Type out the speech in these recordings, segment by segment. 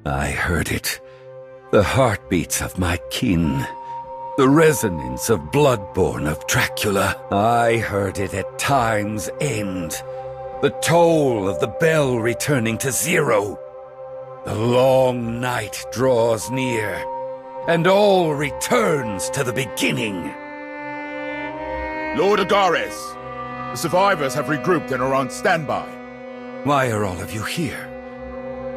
I heard it. The heartbeats of my kin. The resonance of Bloodborne of Dracula. I heard it at time's end. The toll of the bell returning to zero. The long night draws near, and all returns to the beginning. Lord Agares, the survivors have regrouped and are on standby. Why are all of you here?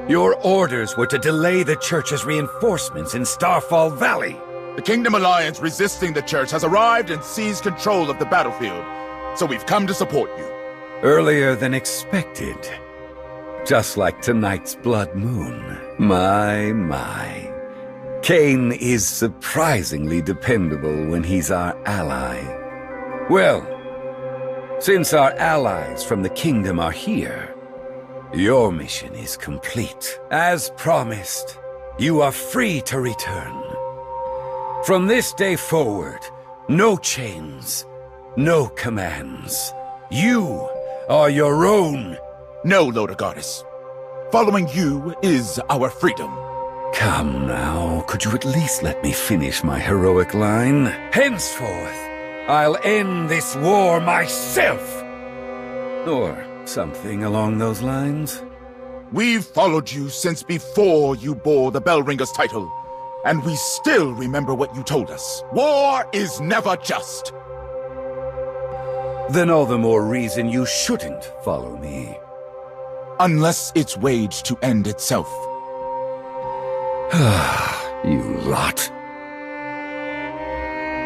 Your orders were to delay the Church's reinforcements in Starfall Valley. The Kingdom Alliance resisting the Church has arrived and seized control of the battlefield, so we've come to support you. Earlier than expected. Just like tonight's blood moon. My. Cain is surprisingly dependable when he's our ally. Well, since our allies from the Kingdom are here, your mission is complete. As promised, you are free to return. From this day forward, no chains, no commands. You are your own. No, Lord Agares. Following you is our freedom. Come now, could you at least let me finish my heroic line? Henceforth, I'll end this war myself! Or something along those lines. We've followed you since before you bore the Bellringer's title, and we still remember what you told us. War is never just. Then all the more reason you shouldn't follow me. Unless it's waged to end itself. You lot.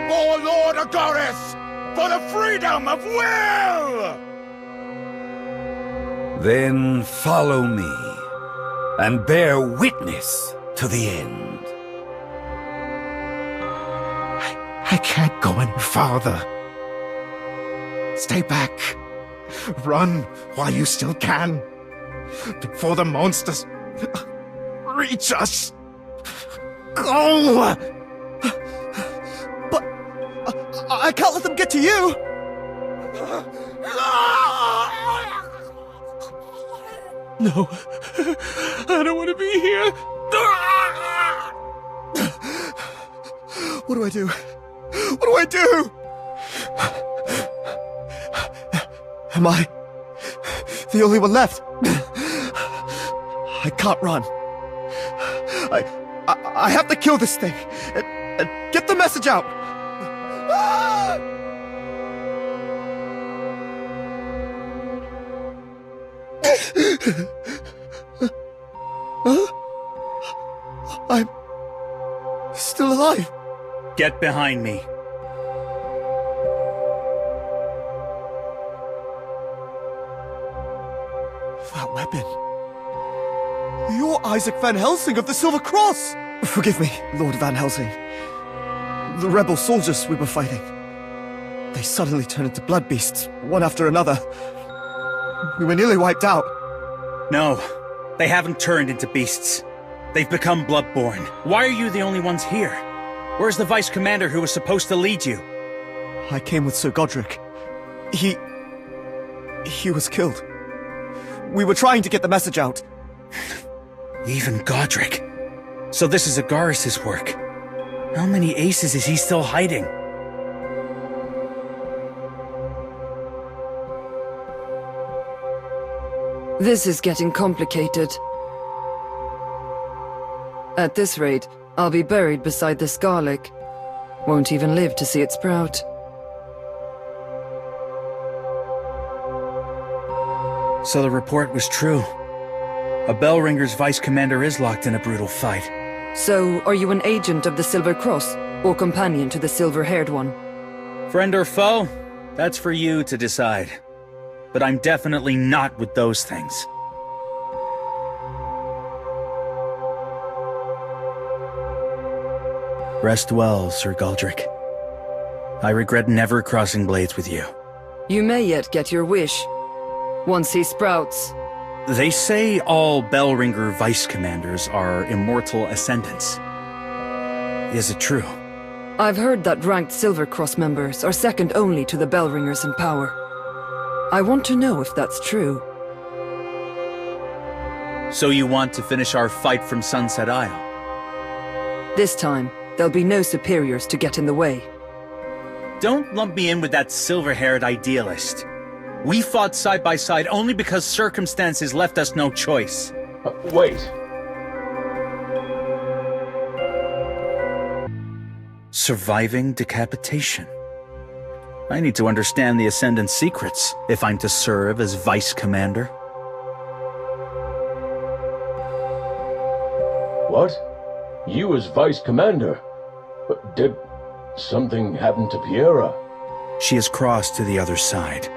For Lord Agares! For the freedom of will! Then follow me, and bear witness to the end. I can't go any farther. Stay back. Run while you still can. Before the monsters reach us. Go! But I can't let them get to you! No, I don't want to be here. What do I do? What do I do? Am I the only one left? I can't run. I have to kill this thing and get the message out. I'm still alive. Get behind me. That weapon. You're Isaac Van Helsing of the Silver Cross! Forgive me, Lord Van Helsing. The rebel soldiers we were fighting. They suddenly turned into blood beasts, one after another. We were nearly wiped out. No, they haven't turned into beasts. They've become bloodborne. Why are you the only ones here? Where's the Vice Commander who was supposed to lead you? I came with Sir Godric. He was killed. We were trying to get the message out. Even Godric. So this is Agares' work. How many aces is he still hiding? This is getting complicated. At this rate, I'll be buried beside this garlic. Won't even live to see it sprout. So the report was true. A Bellringer's Vice Commander is locked in a brutal fight. So, are you an agent of the Silver Cross, or companion to the silver-haired one? Friend or foe? That's for you to decide. But I'm definitely not with those things. Rest well, Sir Godric. I regret never crossing blades with you. You may yet get your wish. Once he sprouts. They say all Bellringer Vice Commanders are immortal ascendants. Is it true? I've heard that ranked Silver Cross members are second only to the Bellringers in power. I want to know if that's true. So you want to finish our fight from Sunset Isle? This time, there'll be no superiors to get in the way. Don't lump me in with that silver-haired idealist. We fought side by side only because circumstances left us no choice. Wait. Surviving decapitation. I need to understand the Ascendant's secrets if I'm to serve as Vice Commander. What? You as Vice Commander? Did something happen to Piera? She has crossed to the other side.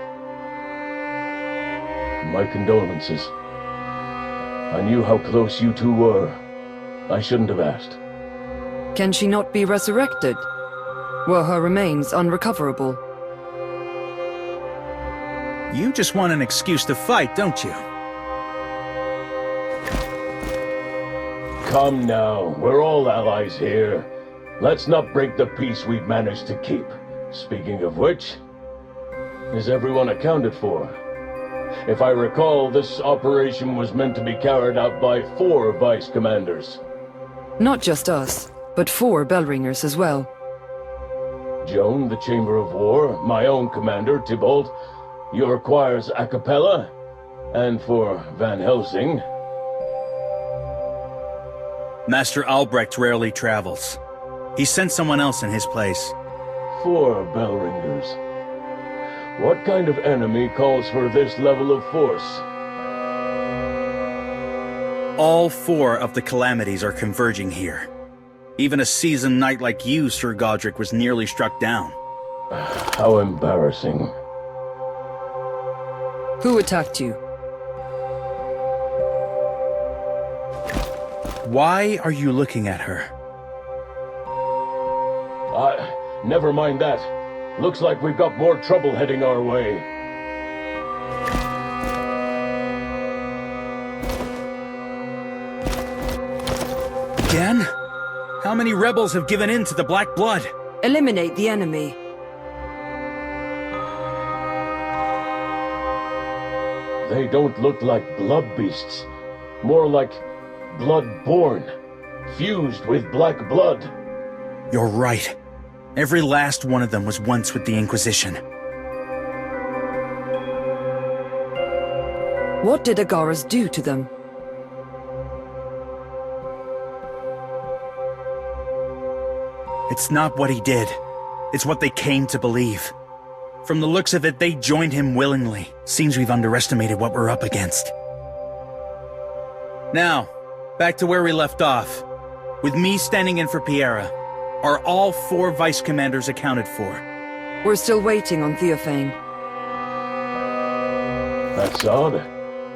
My condolences. I knew how close you two were. I shouldn't have asked. Can she not be resurrected? Were her remains unrecoverable? You just want an excuse to fight, don't you? Come now, we're all allies here. Let's not break the peace we've managed to keep. Speaking of which, is everyone accounted for? If I recall, this operation was meant to be carried out by 4 Vice Commanders. Not just us, but 4 Bellringers as well. Joan, the Chamber of War, my own commander, Tybalt, your choirs a cappella, and for Van Helsing... Master Albrecht rarely travels. He sent someone else in his place. 4 Bellringers. What kind of enemy calls for this level of force? All 4 of the calamities are converging here. Even a seasoned knight like you, Sir Godric, was nearly struck down. How embarrassing. Who attacked you? Why are you looking at her? Never mind that. Looks like we've got more trouble heading our way. Again? How many rebels have given in to the Black Blood? Eliminate the enemy. They don't look like blood beasts. More like blood-born, fused with black blood. You're right. Every last one of them was once with the Inquisition. What did Agaras do to them? It's not what he did. It's what they came to believe. From the looks of it, they joined him willingly. Seems we've underestimated what we're up against. Now, back to where we left off. With me standing in for Piera, are all 4 Vice Commanders accounted for? We're still waiting on Theophane. That's odd.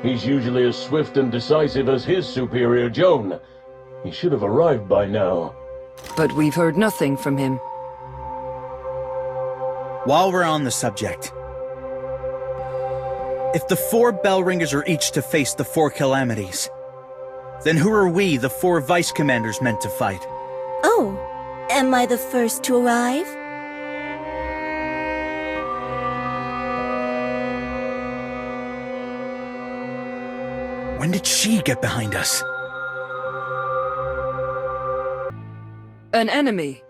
He's usually as swift and decisive as his superior, Joan. He should have arrived by now. But we've heard nothing from him. While we're on the subject, if the 4 Bellringers are each to face the 4 calamities, then who are we, the 4 Vice Commanders, meant to fight? Oh, am I the first to arrive? When did she get behind us? An enemy!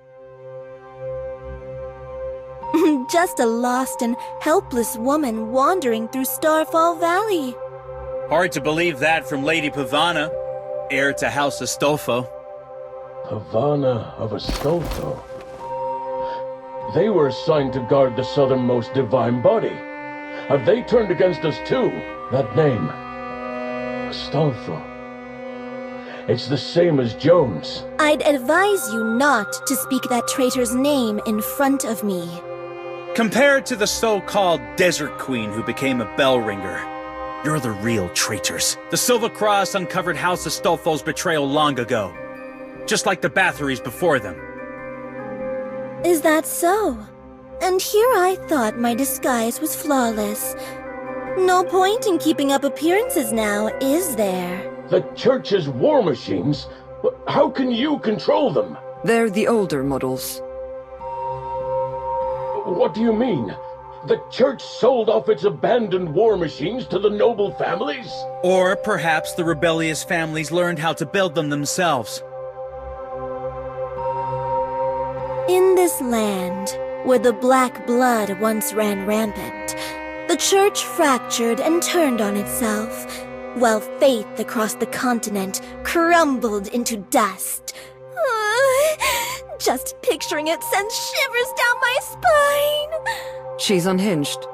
Just a lost and helpless woman wandering through Starfall Valley. Hard to believe that from Lady Pavana, heir to House Astolfo. Pavana of Astolfo. They were assigned to guard the southernmost divine body. Have they turned against us too? That name, Astolfo. It's the same as Jones. I'd advise you not to speak that traitor's name in front of me. Compared to the so-called Desert Queen who became a Bellringer, you're the real traitors. The Silver Cross uncovered House Astolfo's betrayal long ago, just like the Bathories before them. Is that so? And here I thought my disguise was flawless. No point in keeping up appearances now, is there? The Church's war machines? How can you control them? They're the older models. What do you mean? The church sold off its abandoned war machines to the noble families? Or perhaps the rebellious families learned how to build them themselves. In this land, where the black blood once ran rampant, the church fractured and turned on itself, while faith across the continent crumbled into dust. Just picturing it sends shivers down my spine. She's unhinged.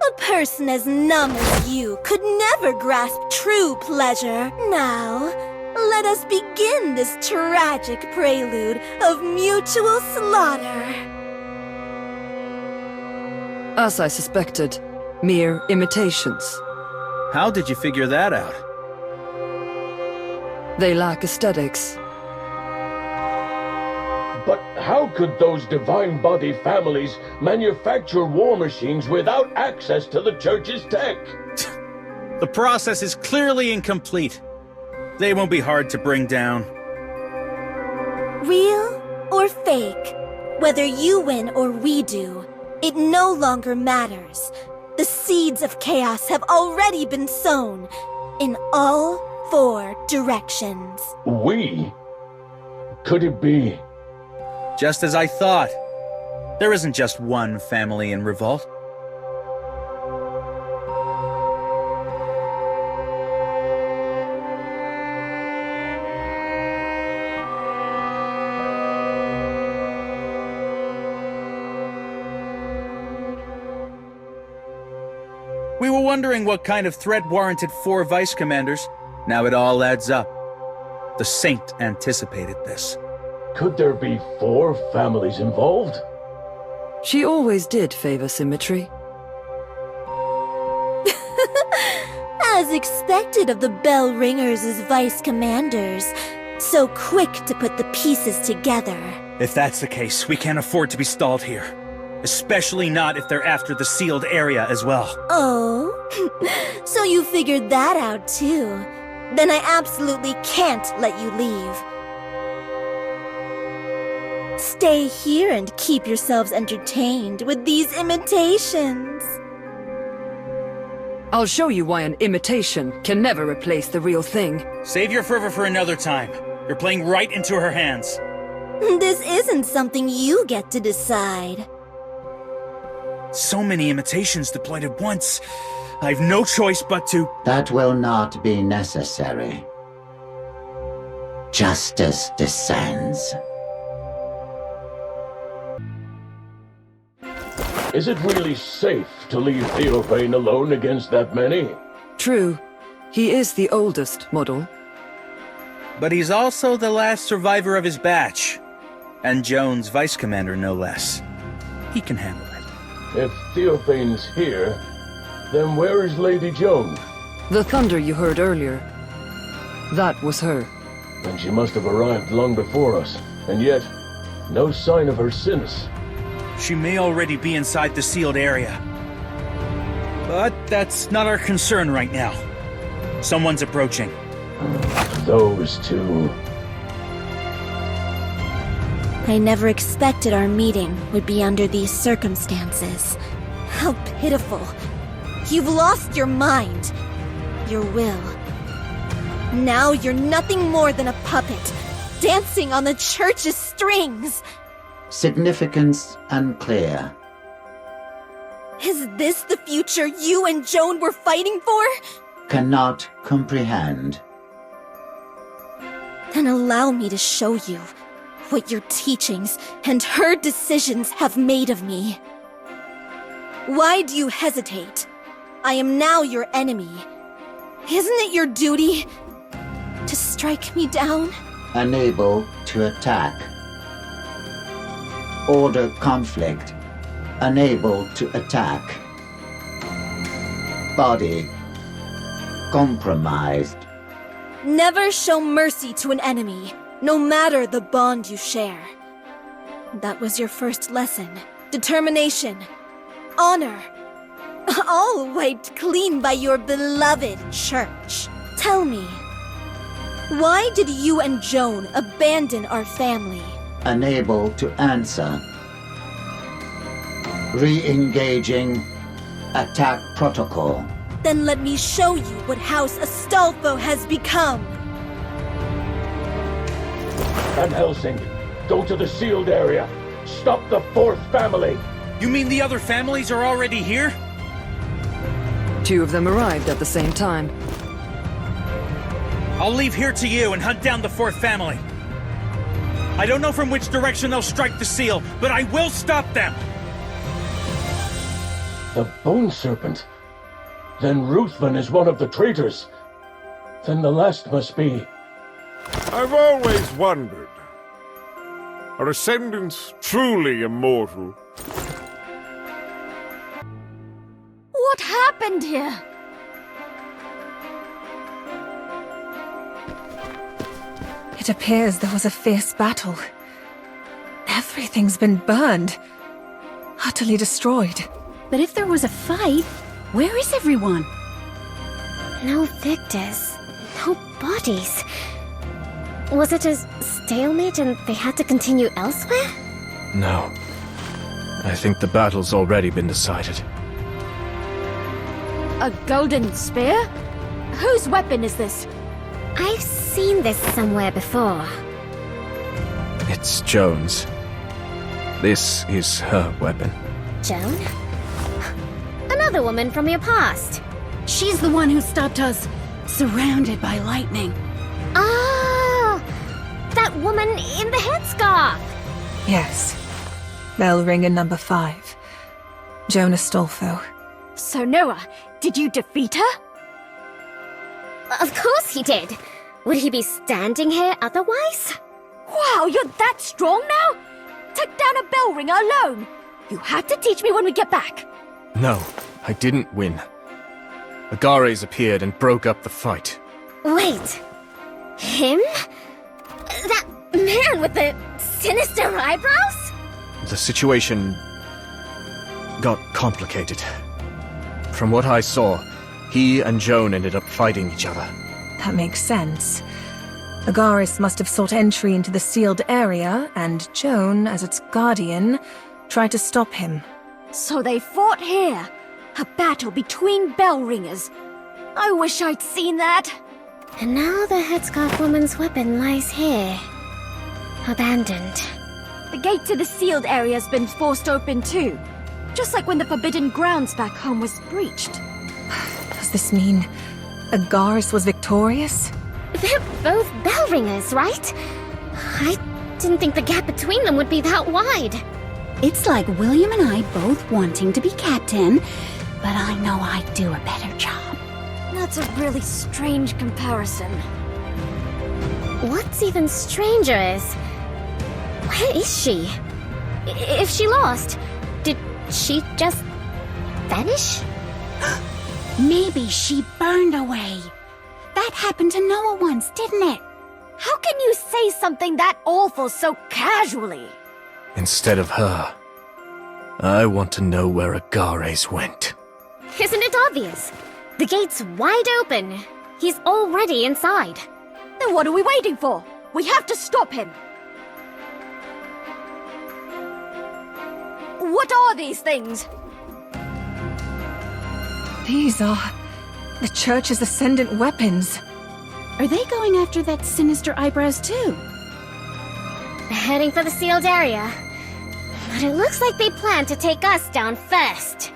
A person as numb as you could never grasp true pleasure. Now, let us begin this tragic prelude of mutual slaughter. As I suspected, mere imitations. How did you figure that out? They lack aesthetics. But how could those divine body families manufacture war machines without access to the church's tech? The process is clearly incomplete. They won't be hard to bring down. Real or fake, whether you win or we do, it no longer matters. The seeds of chaos have already been sown in all 4 directions. We? Could it be? Just as I thought. There isn't just one family in revolt. We were wondering what kind of threat warranted 4 vice commanders. Now it all adds up. The Saint anticipated this. Could there be 4 families involved? She always did favor symmetry. As expected of the bell ringers as vice commanders, so quick to put the pieces together. If that's the case, we can't afford to be stalled here. Especially not if they're after the sealed area as well. Oh? So you figured that out too. Then I absolutely can't let you leave. Stay here and keep yourselves entertained with these imitations. I'll show you why an imitation can never replace the real thing. Save your fervor for another time. You're playing right into her hands. This isn't something you get to decide. So many imitations deployed at once. I've no choice but to... That will not be necessary. Justice descends. Is it really safe to leave Theophane alone against that many? True. He is the oldest model. But he's also the last survivor of his batch. And Joan's vice commander, no less. He can handle it. If Theophane's here, then where is Lady Joan? The thunder you heard earlier. That was her. And she must have arrived long before us. And yet, no sign of her since. She may already be inside the sealed area. But that's not our concern right now. Someone's approaching. Those two. I never expected our meeting would be under these circumstances. How pitiful. You've lost your mind. Your will. Now you're nothing more than a puppet, dancing on the church's strings. Significance unclear. Is this the future you and Joan were fighting for? Cannot comprehend. Then allow me to show you what your teachings and her decisions have made of me. Why do you hesitate? I am now your enemy. Isn't it your duty to strike me down? Unable to attack. Order conflict. Unable to attack. Body compromised. Never show mercy to an enemy, no matter the bond you share. That was your first lesson. Determination. Honor. All wiped clean by your beloved church. Tell me, Why did you and Joan abandon our family? Unable to answer. Re-engaging attack protocol. Then let me show you what House Astolfo has become. Van Helsing, go to the sealed area. Stop the fourth family. You mean the other families are already here? 2 of them arrived at the same time. I'll leave here to you and hunt down the fourth family. I don't know from which direction they'll strike the seal, but I will stop them! The Bone Serpent? Then Ruthven is one of the traitors. Then the last must be... I've always wondered. Are ascendants truly immortal? What happened here? It appears there was a fierce battle. Everything's been burned. Utterly destroyed. But if there was a fight, where is everyone? No victors. No bodies. Was it a stalemate and they had to continue elsewhere? No. I think the battle's already been decided. A golden spear? Whose weapon is this? I've seen this somewhere before. It's Joan's. This is her weapon. Joan? Another woman from your past. She's the one who stopped us, surrounded by lightning. Ah! That woman in the headscarf! Yes. Bell ringer number 5. Joan Astolfo. So Noah, did you defeat her? Of course he did. Would he be standing here otherwise? Wow, you're that strong now? Took down a bell ringer alone. You have to teach me when we get back. No, I didn't win. Agares appeared and broke up the fight. Wait. Him? That man with the sinister eyebrows? The situation got complicated. From what I saw, he and Joan ended up fighting each other. That makes sense. Agares must have sought entry into the sealed area, and Joan, as its guardian, tried to stop him. So they fought here. A battle between bell ringers. I wish I'd seen that. And now the headscarf woman's weapon lies here. Abandoned. The gate to the sealed area's been forced open too. Just like when the Forbidden Grounds back home was breached. Does this mean Agares was victorious? They're both bell ringers, right? I didn't think the gap between them would be that wide. It's like William and I both wanting to be captain, but I know I'd do a better job. That's a really strange comparison. What's even stranger is... where is she? If she lost, did she just vanish? Maybe she burned away. That happened to Noah once, didn't it? How can you say something that awful so casually? Instead of her, I want to know where Agares went. Isn't it obvious? The gate's wide open. He's already inside. Then what are we waiting for? We have to stop him. What are these things? These are the Church's ascendant weapons. Are they going after that sinister eyebrows too? They're heading for the sealed area. But it looks like they plan to take us down first.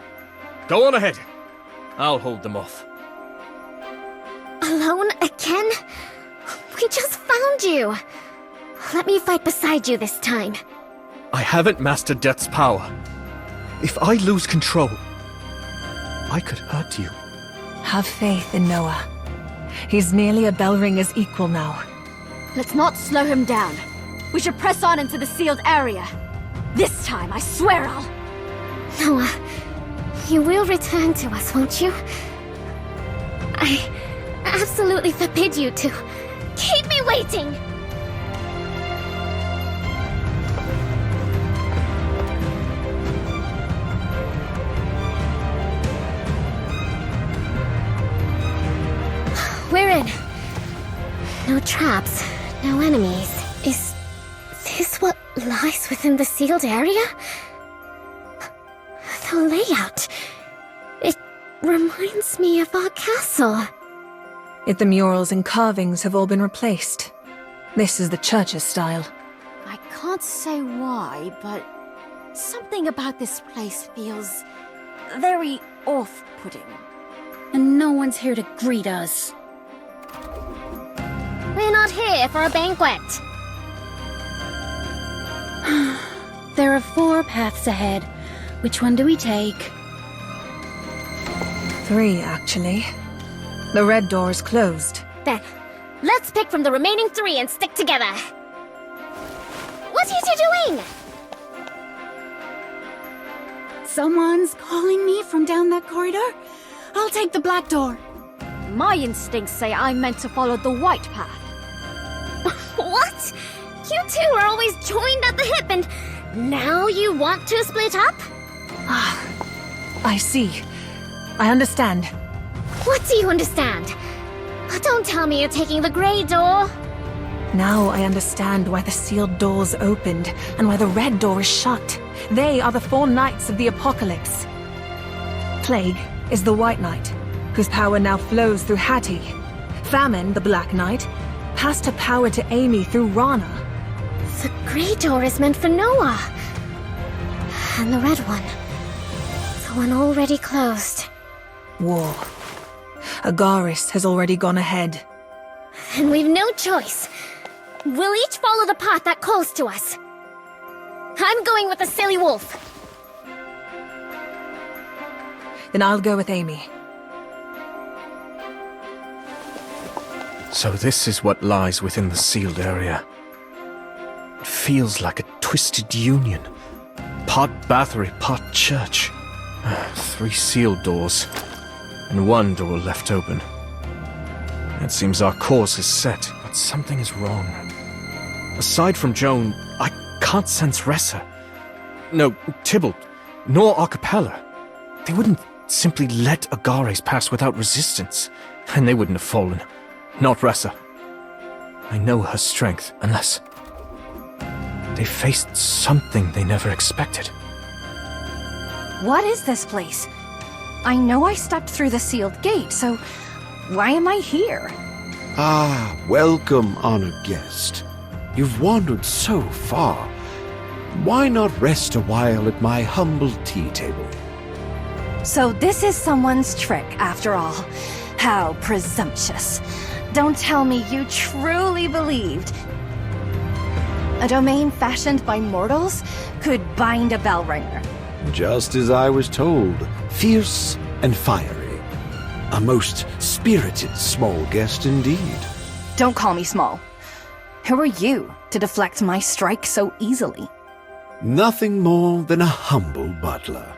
Go on ahead. I'll hold them off. Alone again? We just found you. Let me fight beside you this time. I haven't mastered Death's power. If I lose control, I could hurt you. Have faith in Noah. He's nearly a bell ringer's equal now. Let's not slow him down. We should press on into the sealed area. This time, I swear I'll... Noah, you will return to us, won't you? I absolutely forbid you to. Keep me waiting! We're in. No traps, no enemies. Is this what lies within the sealed area? The layout. It reminds me of our castle. Yet the murals and carvings have all been replaced. This is the church's style. I can't say why, but something about this place feels very off-putting. And no one's here to greet us. We're not here for a banquet. There are 4 paths ahead. Which one do we take? 3, actually. The red door is closed. Then, let's pick from the remaining 3 and stick together. What are you doing? Someone's calling me from down that corridor? I'll take the black door. My instincts say I'm meant to follow the white path. What? You two are always joined at the hip and now you want to split up? I see. I understand. What do you understand? Don't tell me you're taking the grey door. Now I understand why the sealed doors opened and why the red door is shut. They are the 4 knights of the apocalypse. Plague is the white knight, whose power now flows through Hattie. Famine, the black knight, passed her power to Amy through Rana. The grey door is meant for Noah. And the red one. The one already closed. War. Agaris has already gone ahead. Then we've no choice. We'll each follow the path that calls to us. I'm going with the silly wolf. Then I'll go with Amy. So this is what lies within the sealed area. It feels like a twisted union. Part Bathory, part church. 3 sealed doors, and 1 door left open. It seems our course is set, but something is wrong. Aside from Joan, I can't sense Ressa. No, Tybalt, nor Archipela. They wouldn't simply let Agares pass without resistance, and they wouldn't have fallen. Not Ressa. I know her strength, unless they faced something they never expected. What is this place? I know I stepped through the sealed gate, so why am I here? Ah, welcome, honored guest. You've wandered so far. Why not rest a while at my humble tea table? So this is someone's trick, after all. How presumptuous. Don't tell me you truly believed a domain fashioned by mortals could bind a bell ringer. Just as I was told, fierce and fiery. A most spirited small guest indeed. Don't call me small. Who are you to deflect my strike so easily? Nothing more than a humble butler.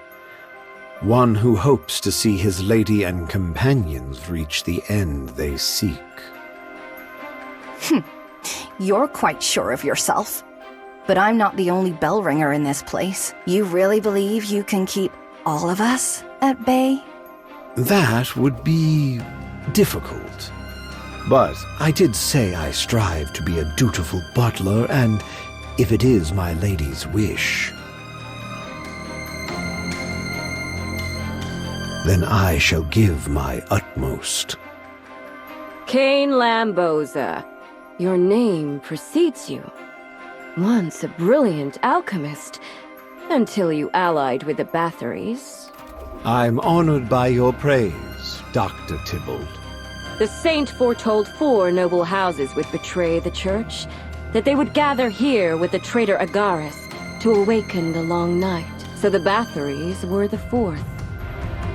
One who hopes to see his lady and companions reach the end they seek. You're quite sure of yourself. But I'm not the only bell ringer in this place. You really believe you can keep all of us at bay? That would be difficult. But I did say I strive to be a dutiful butler, and if it is my lady's wish, then I shall give my utmost. Cain Lamboza, your name precedes you. Once a brilliant alchemist, until you allied with the Bathories. I'm honored by your praise, Dr. Tybalt. The saint foretold 4 noble houses would betray the church, that they would gather here with the traitor Agares to awaken the long night. So the Bathories were the 4th.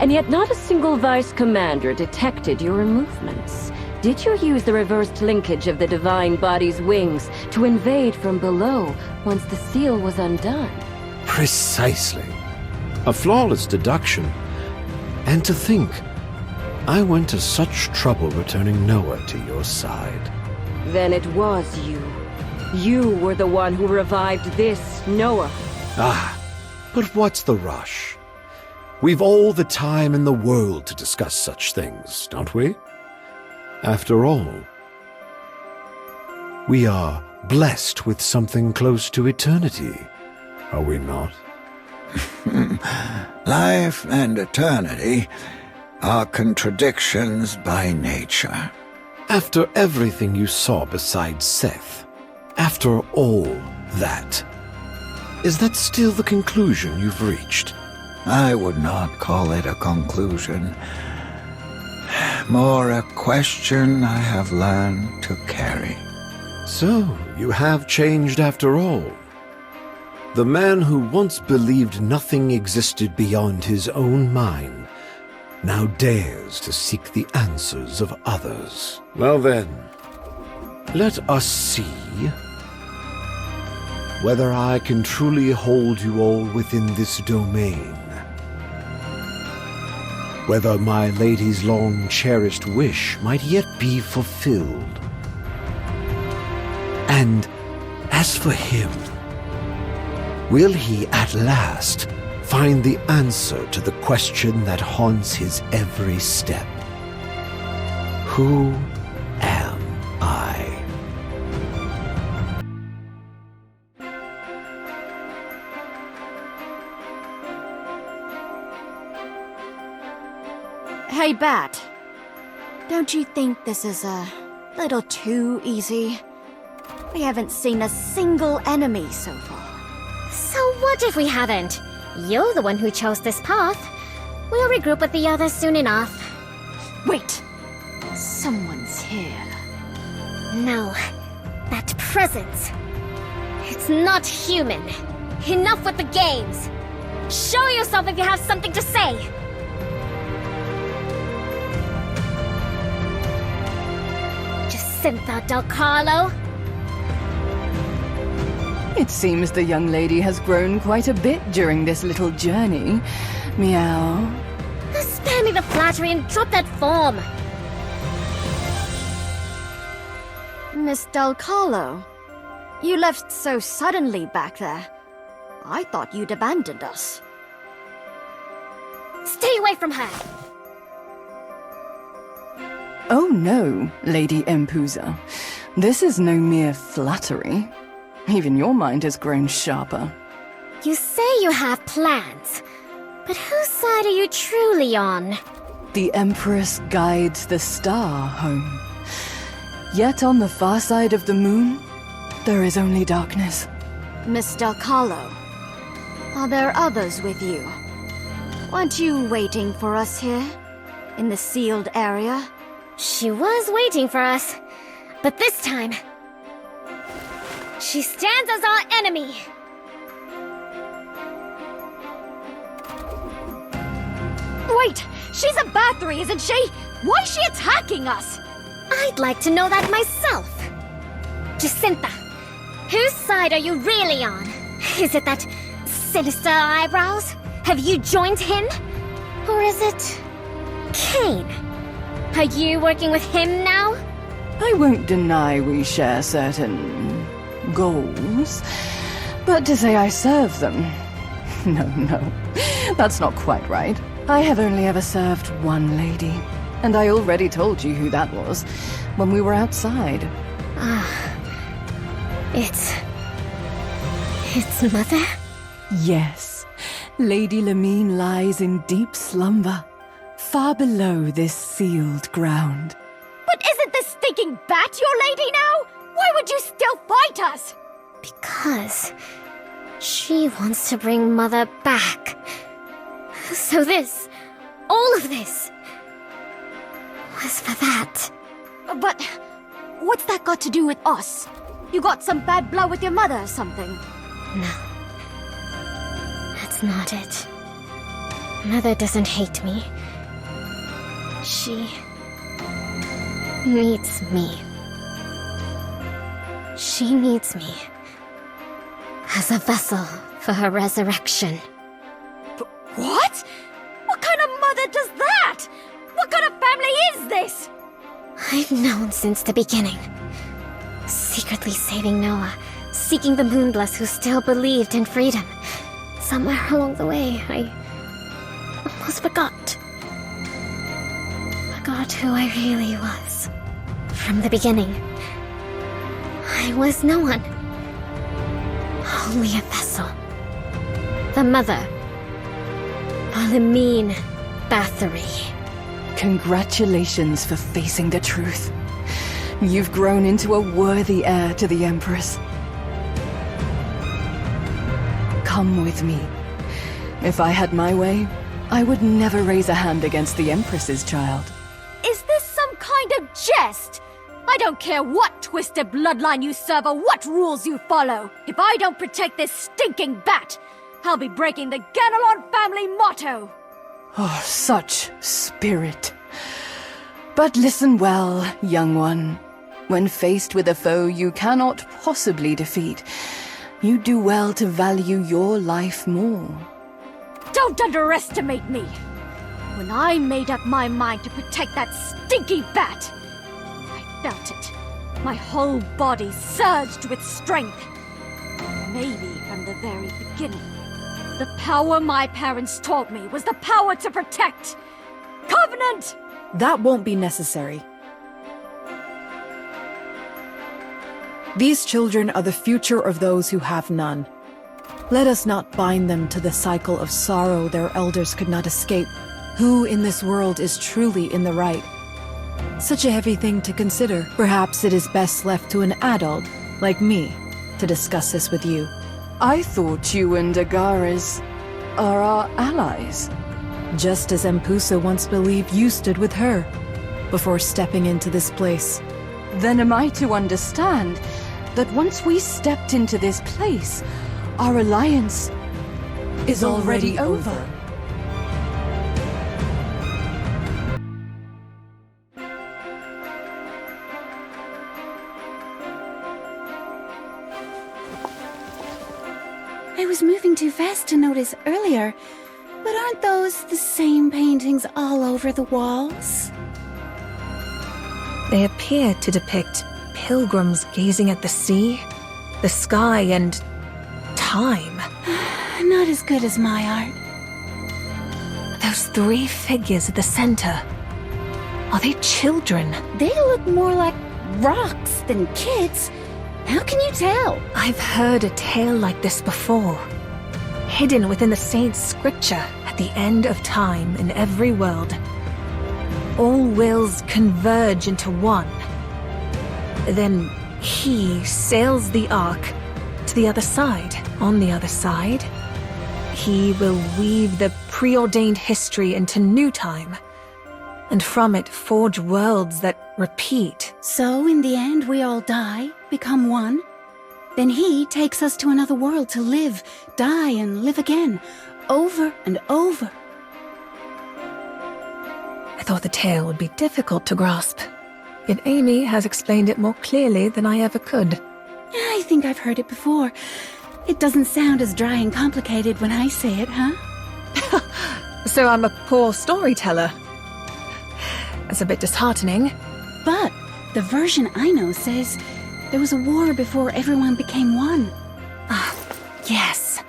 And yet not a single vice commander detected your movements. Did you use the reversed linkage of the divine body's wings to invade from below once the seal was undone? Precisely. A flawless deduction. And to think, I went to such trouble returning Noah to your side. Then it was you. You were the one who revived this Noah. Ah, but what's the rush? We've all the time in the world to discuss such things, don't we? After all, We are blessed with something close to eternity, are we not? Life and eternity are contradictions by nature. After everything you saw besides Seth, after all that, is that still the conclusion you've reached? I would not call it a conclusion. More a question I have learned to carry. So, you have changed after all. The man who once believed nothing existed beyond his own mind now dares to seek the answers of others. Well then, let us see whether I can truly hold you all within this domain. Whether my lady's long-cherished wish might yet be fulfilled. And as for him, will he at last find the answer to the question that haunts his every step? Who am I? Hey, Bat. Don't you think this is a little too easy? We haven't seen a single enemy so far. So what if we haven't? You're the one who chose this path. We'll regroup with the others soon enough. Wait! Someone's here. No. That presence. It's not human. Enough with the games. Show yourself if you have something to say. Jacinta Del Carlo. It seems the young lady has grown quite a bit during this little journey. Meow. Spare me the flattery and drop that form. Miss Del Carlo, you left so suddenly back there. I thought you'd abandoned us. Stay away from her! Oh no, Lady Empusa. This is no mere flattery. Even your mind has grown sharper. You say you have plans, but whose side are you truly on? The Empress guides the star home. Yet on the far side of the moon, there is only darkness. Miss Del Carlo, are there others with you? Weren't you waiting for us here? In the sealed area? She was waiting for us, but this time, she stands as our enemy! Wait! She's a Bathory, isn't she? Why is she attacking us? I'd like to know that myself. Jacinta, whose side are you really on? Is it that sinister eyebrows? Have you joined him? Or is it Cain? Are you working with him now? I won't deny we share certain goals, but to say I serve them... No, that's not quite right. I have only ever served one lady, and I already told you who that was when we were outside. It's Mother? Yes, Lady Lamine lies in deep slumber, far below this sealed ground. But isn't this stinking bat your lady now? Why would you still fight us? Because she wants to bring Mother back. So this, all of this, was for that. But what's that got to do with us? You got some bad blood with your mother or something? No. That's not it. Mother doesn't hate me. She needs me. She needs me as a vessel for her resurrection. What? What kind of mother does that? What kind of family is this? I've known since the beginning. Secretly saving Noah, seeking the Moonbless who still believed in freedom. Somewhere along the way, I almost forgot who I really was. From the beginning, I was no one. Only a vessel. The mother. Of the mean Bathory. Congratulations for facing the truth. You've grown into a worthy heir to the Empress. Come with me. If I had my way, I would never raise a hand against the Empress's child. Is this some kind of jest? I don't care what twisted bloodline you serve or what rules you follow. If I don't protect this stinking bat, I'll be breaking the Ganelon family motto. Oh, such spirit. But listen well, young one. When faced with a foe you cannot possibly defeat, you do well to value your life more. Don't underestimate me! When I made up my mind to protect that stinky bat, I felt it. My whole body surged with strength. Maybe from the very beginning. The power my parents taught me was the power to protect! Covenant! That won't be necessary. These children are the future of those who have none. Let us not bind them to the cycle of sorrow their elders could not escape. Who in this world is truly in the right? Such a heavy thing to consider. Perhaps it is best left to an adult, like me, to discuss this with you. I thought you and Agares are our allies. Just as Empusa once believed you stood with her, before stepping into this place. Then am I to understand that once we stepped into this place, our alliance is already over? I was moving too fast to notice earlier, but aren't those the same paintings all over the walls? They appear to depict pilgrims gazing at the sea, the sky, and time. Not as good as my art. Those three figures at the center. Are they children? They look more like rocks than kids. How can you tell? I've heard a tale like this before. Hidden within the saint's scripture at the end of time in every world. All wills converge into one. Then he sails the ark to the other side. On the other side, he will weave the preordained history into new time, and from it forge worlds that repeat. So in the end we all die, become one? Then he takes us to another world to live, die, and live again, over and over. I thought the tale would be difficult to grasp, yet Amy has explained it more clearly than I ever could. I think I've heard it before. It doesn't sound as dry and complicated when I say it, huh? So I'm a poor storyteller. That's a bit disheartening. But the version I know says there was a war before everyone became one. Ah, yes.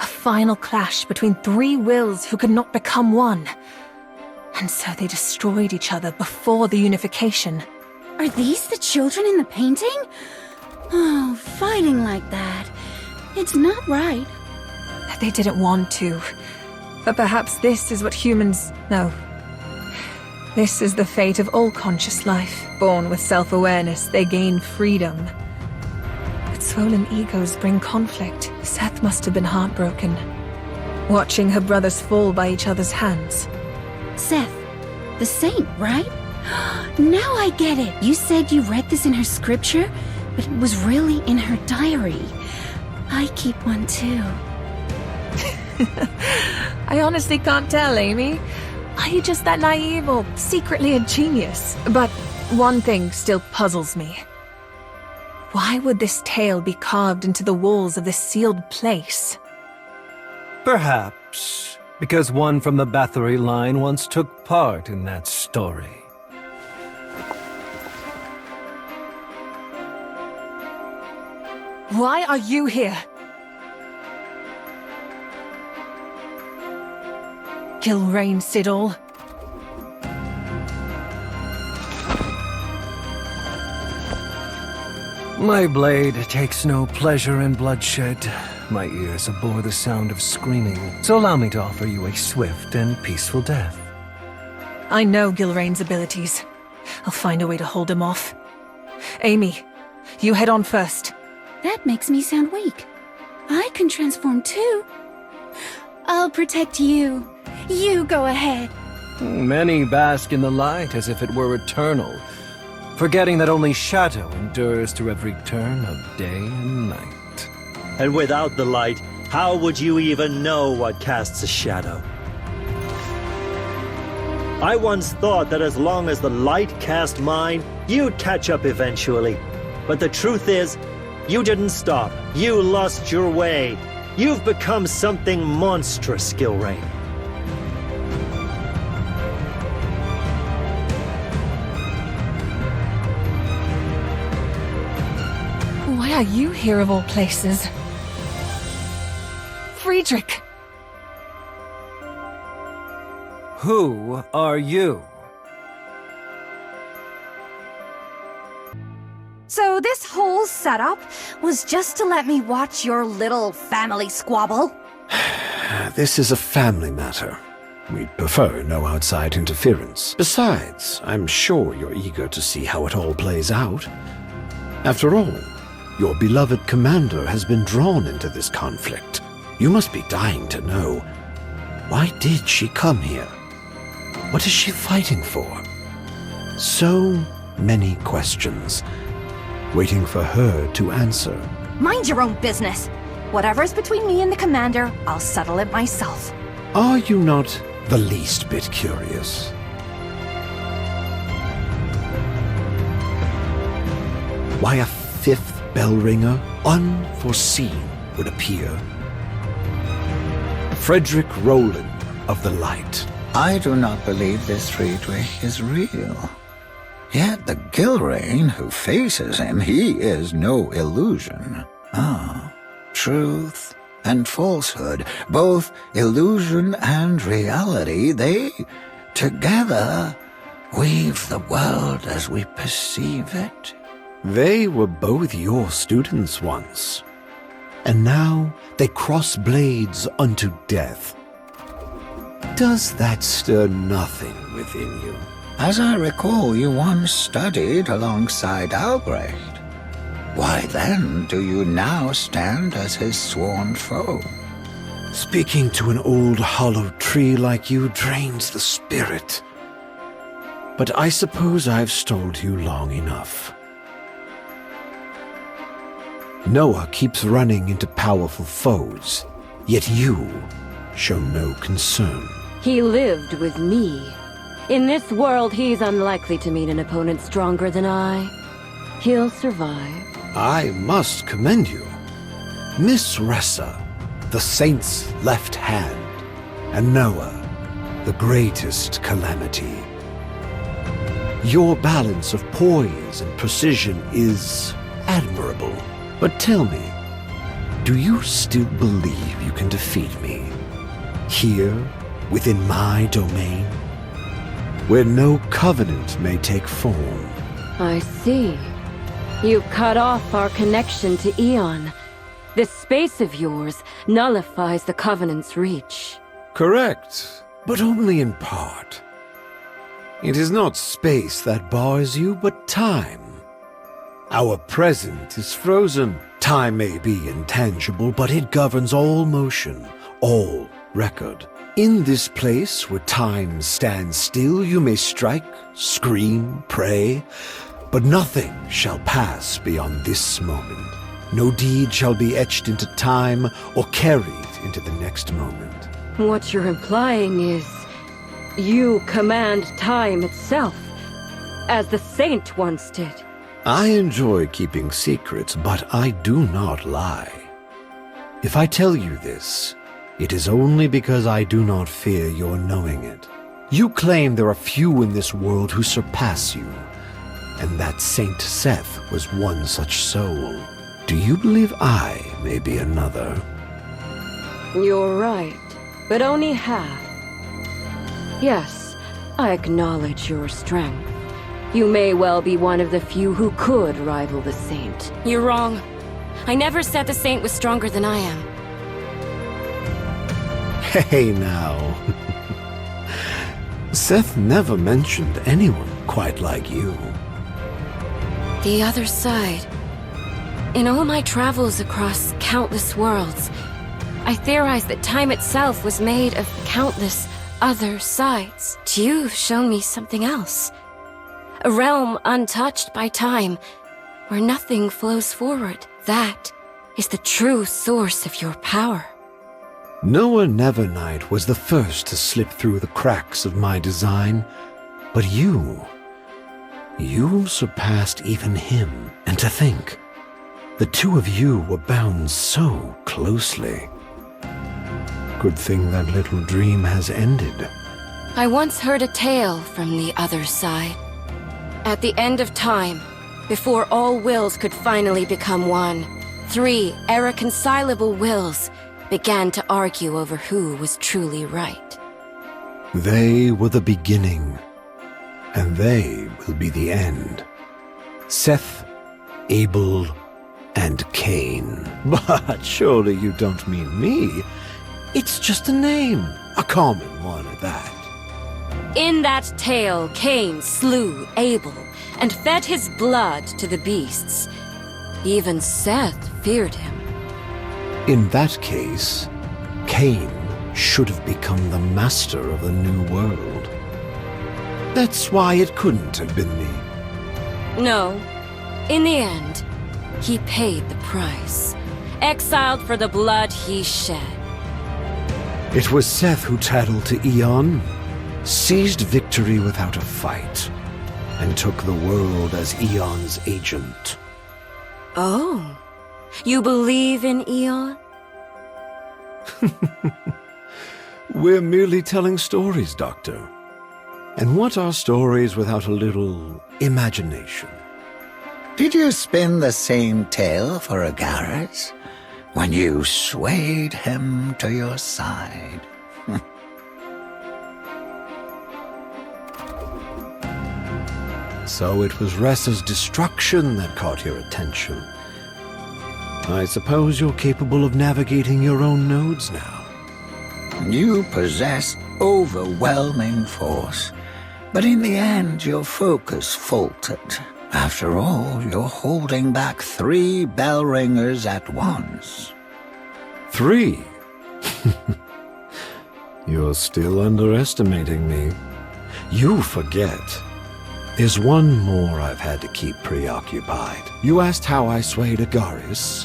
A final clash between three wills who could not become one. And so they destroyed each other before the unification. Are these the children in the painting? Oh, fighting like that. It's not right. They didn't want to. But perhaps this is what humans... No. This is the fate of all conscious life. Born with self-awareness, they gain freedom. But swollen egos bring conflict. Seth must have been heartbroken. Watching her brothers fall by each other's hands. Seth, the saint, right? Now I get it. You said you read this in her scripture, but it was really in her diary. I keep one too. I honestly can't tell, Amy. Are you just that naive or secretly a genius? But one thing still puzzles me. Why would this tale be carved into the walls of this sealed place? Perhaps because one from the Bathory line once took part in that story. Why are you here? Gilrain Siddle. My blade takes no pleasure in bloodshed. My ears abhor the sound of screaming, so allow me to offer you a swift and peaceful death. I know Gilrain's abilities. I'll find a way to hold him off. Amy, you head on first. That makes me sound weak. I can transform too. I'll protect you. You go ahead. Many bask in the light as if it were eternal, forgetting that only shadow endures through every turn of day and night. And without the light, how would you even know what casts a shadow? I once thought that as long as the light cast mine, you'd catch up eventually. But the truth is, you didn't stop. You lost your way. You've become something monstrous, Gilrain. Why are you here of all places? Friedrich! Who are you? So this whole setup was just to let me watch your little family squabble? This is a family matter. We'd prefer no outside interference. Besides, I'm sure you're eager to see how it all plays out. After all, your beloved commander has been drawn into this conflict. You must be dying to know. Why did she come here? What is she fighting for? So many questions, waiting for her to answer. Mind your own business. Whatever's between me and the commander, I'll settle it myself. Are you not the least bit curious? Why a fifth bell ringer, unforeseen, would appear? Frederick Roland of the Light. I do not believe this Friedrich is real. Yet the Gilrain who faces him, he is no illusion. Truth and falsehood, both illusion and reality, they together weave the world as we perceive it. They were both your students once, and now they cross blades unto death. Does that stir nothing within you? As I recall, you once studied alongside Albrecht. Why then do you now stand as his sworn foe? Speaking to an old hollow tree like you drains the spirit. But I suppose I've stalled you long enough. Noah keeps running into powerful foes, yet you show no concern. He lived with me. In this world, he's unlikely to meet an opponent stronger than I. He'll survive. I must commend you. Miss Ressa, the saint's left hand, and Noah, the greatest calamity. Your balance of poise and precision is admirable. But tell me, do you still believe you can defeat me? Here, within my domain? Where no covenant may take form. I see. You've cut off our connection to Eon. This space of yours nullifies the Covenant's reach. Correct, but only in part. It is not space that bars you, but time. Our present is frozen. Time may be intangible, but it governs all motion, all record. In this place where time stands still, you may strike, scream, pray, but nothing shall pass beyond this moment. No deed shall be etched into time or carried into the next moment. What you're implying is, you command time itself, as the saint once did. I enjoy keeping secrets, but I do not lie. If I tell you this, it is only because I do not fear your knowing it. You claim there are few in this world who surpass you, and that Saint Seth was one such soul. Do you believe I may be another? You're right, but only half. Yes, I acknowledge your strength, You may well be one of the few who could rival the Saint. You're wrong. I never said the Saint was stronger than I am. Hey now. Seth never mentioned anyone quite like you. The other side. In all my travels across countless worlds, I theorized that time itself was made of countless other sides. You've shown me something else. A realm untouched by time, where nothing flows forward. That is the true source of your power. Noah Nevernight was the first to slip through the cracks of my design, but you surpassed even him. And to think, the two of you were bound so closely. Good thing that little dream has ended. I once heard a tale from the other side. At the end of time, before all wills could finally become one, 3 irreconcilable wills began to argue over who was truly right. They were the beginning, and they will be the end. Seth, Abel, and Cain. But surely you don't mean me. It's just a name, a common one at that. In that tale, Cain slew Abel and fed his blood to the beasts. Even Seth feared him. In that case, Cain should have become the master of the new world. That's why it couldn't have been me. No. In the end, he paid the price. Exiled for the blood he shed. It was Seth who tattled to Eon, seized victory without a fight, and took the world as Eon's agent. Oh. You believe in Eon? We're merely telling stories, Doctor. And what are stories without a little imagination? Did you spin the same tale for Agares when you swayed him to your side? So it was Ressa's destruction that caught your attention. I suppose you're capable of navigating your own nodes now. You possess overwhelming force, but in the end your focus faltered. After all, you're holding back 3 bell ringers at once. 3? You're still underestimating me. You forget. There's one more I've had to keep preoccupied. You asked how I swayed Agares?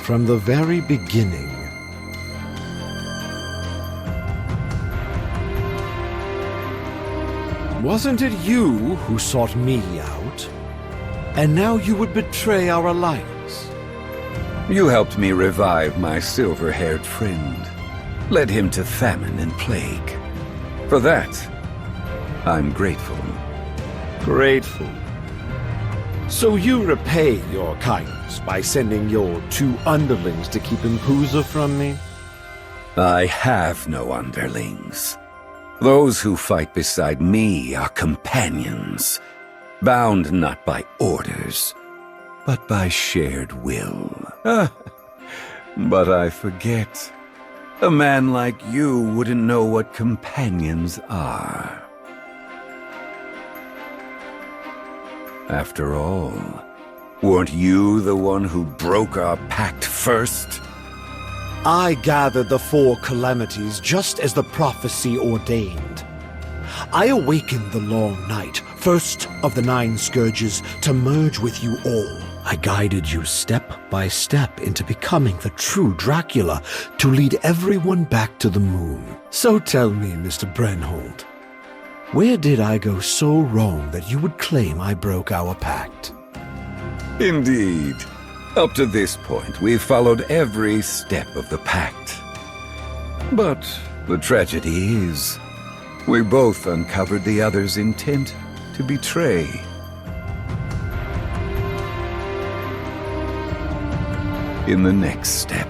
From the very beginning. Wasn't it you who sought me out? And now you would betray our alliance? You helped me revive my silver-haired friend. Led him to famine and plague. For that, I'm grateful. Grateful. So you repay your kindness by sending your 2 underlings to keep Impuza from me? I have no underlings. Those who fight beside me are companions, bound not by orders, but by shared will. But I forget. A man like you wouldn't know what companions are. After all, weren't you the one who broke our pact first? I gathered the 4 calamities just as the prophecy ordained. I awakened the long night, first of the 9 scourges, to merge with you all. I guided you step by step into becoming the true Dracula, to lead everyone back to the moon. So tell me, Mr. Brennhold, where did I go so wrong that you would claim I broke our pact? Indeed. Up to this point, we've followed every step of the pact. But the tragedy is, we both uncovered the other's intent to betray. In the next step,